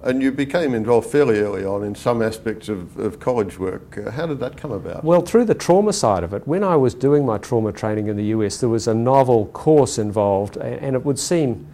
And you became involved fairly early on in some aspects of college work. How did that come about? Well, through the trauma side of it. When I was doing my trauma training in the US, there was a novel course involved, and it would seem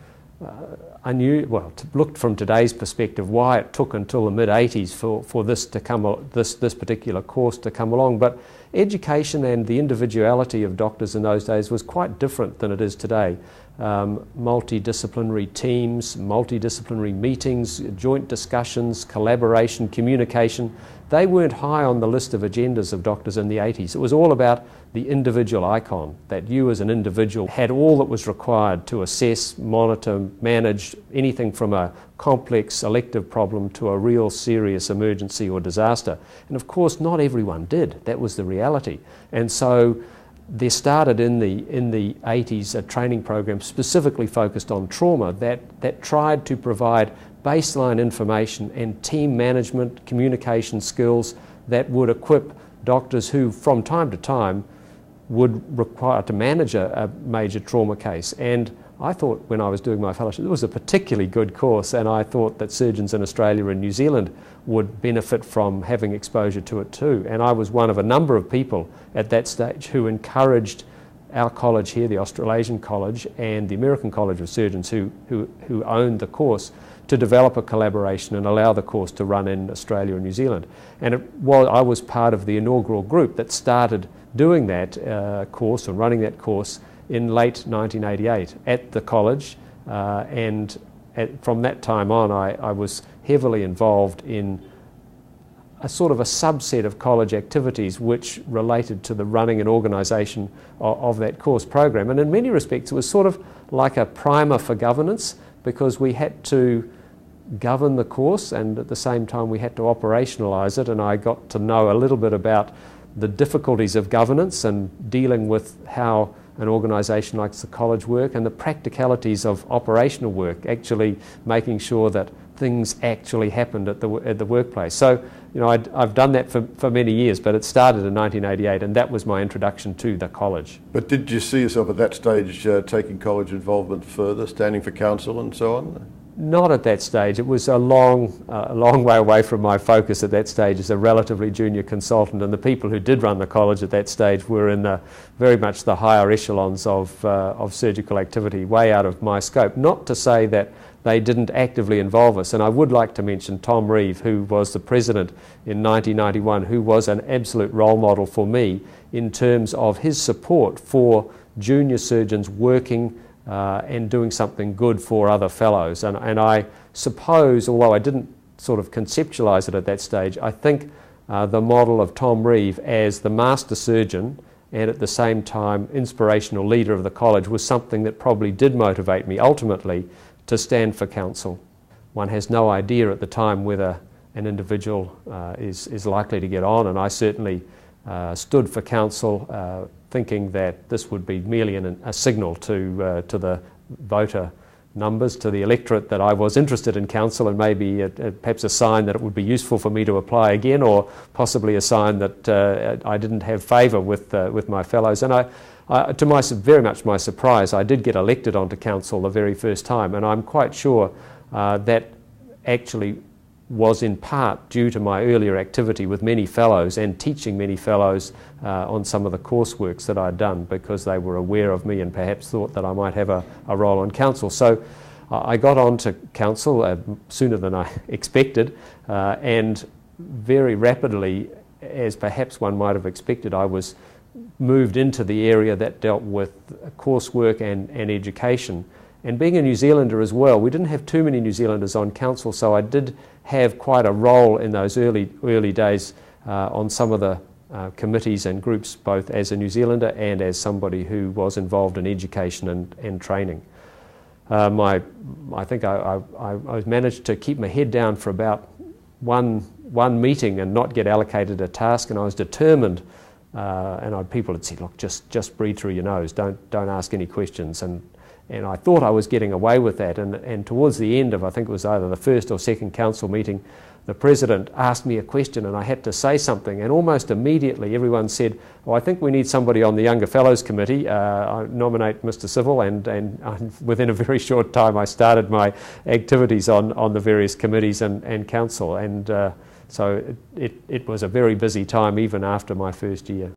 looked from today's perspective, why it took until the mid-80s for this to come, this particular course to come along. But education and the individuality of doctors in those days was quite different than it is today. Multidisciplinary teams, multidisciplinary meetings, joint discussions, collaboration, communication, they weren't high on the list of agendas of doctors in the 80s. It was all about the individual icon, that you as an individual had all that was required to assess, monitor, manage anything from a complex elective problem to a real serious emergency or disaster. And of course not everyone did. That was the reality. And so there started in the 80s a training program specifically focused on trauma that tried to provide baseline information and team management, communication skills that would equip doctors who from time to time would require to manage a major trauma case. And I thought when I was doing my fellowship it was a particularly good course, and I thought that surgeons in Australia and New Zealand would benefit from having exposure to it too. And I was one of a number of people at that stage who encouraged our college here, the Australasian College, and the American College of Surgeons who owned the course, to develop a collaboration and allow the course to run in Australia and New Zealand. And I was part of the inaugural group that started doing that course and running that course in late 1988 at the college, from that time on I was heavily involved in a sort of a subset of college activities which related to the running and organisation of that course program. And in many respects it was sort of like a primer for governance, because we had to govern the course and at the same time we had to operationalise it, and I got to know a little bit about the difficulties of governance and dealing with how an organisation like the college work and the practicalities of operational work, actually making sure that things actually happened at the workplace. So, you know, I've done that for many years, but it started in 1988, and that was my introduction to the college. But did you see yourself at that stage taking college involvement further, standing for council and so on? Not at that stage. It was a long way away from my focus at that stage as a relatively junior consultant, and the people who did run the college at that stage were in very much the higher echelons of surgical activity, way out of my scope. Not to say that they didn't actively involve us, and I would like to mention Tom Reeve, who was the president in 1991, who was an absolute role model for me in terms of his support for junior surgeons working and doing something good for other fellows. And I suppose, although I didn't sort of conceptualise it at that stage, I think the model of Tom Reeve as the master surgeon and at the same time inspirational leader of the college was something that probably did motivate me ultimately to stand for council. One has no idea at the time whether an individual is likely to get on, and I certainly stood for council thinking that this would be merely a signal to the voter numbers, to the electorate, that I was interested in council, and maybe perhaps a sign that it would be useful for me to apply again, or possibly a sign that I didn't have favour with my fellows. And to very much my surprise, I did get elected onto council the very first time, and I'm quite sure that actually was in part due to my earlier activity with many fellows and teaching many fellows on some of the courseworks that I'd done, because they were aware of me and perhaps thought that I might have a role on council. So I got on to council sooner than I expected, and very rapidly, as perhaps one might have expected, I was moved into the area that dealt with coursework and education. And being a New Zealander as well, we didn't have too many New Zealanders on council, so I did have quite a role in those early days on some of the committees and groups, both as a New Zealander and as somebody who was involved in education and training. I think I managed to keep my head down for about one meeting and not get allocated a task, and I was determined. And people had said, "Look, just breathe through your nose. Don't ask any questions." And I thought I was getting away with that, and towards the end of, I think it was either the first or second council meeting, the president asked me a question and I had to say something, and almost immediately everyone said, "Oh, I think we need somebody on the Younger Fellows Committee. I nominate Mr. Civil," and within a very short time I started my activities on the various committees and council, and so it was a very busy time even after my first year.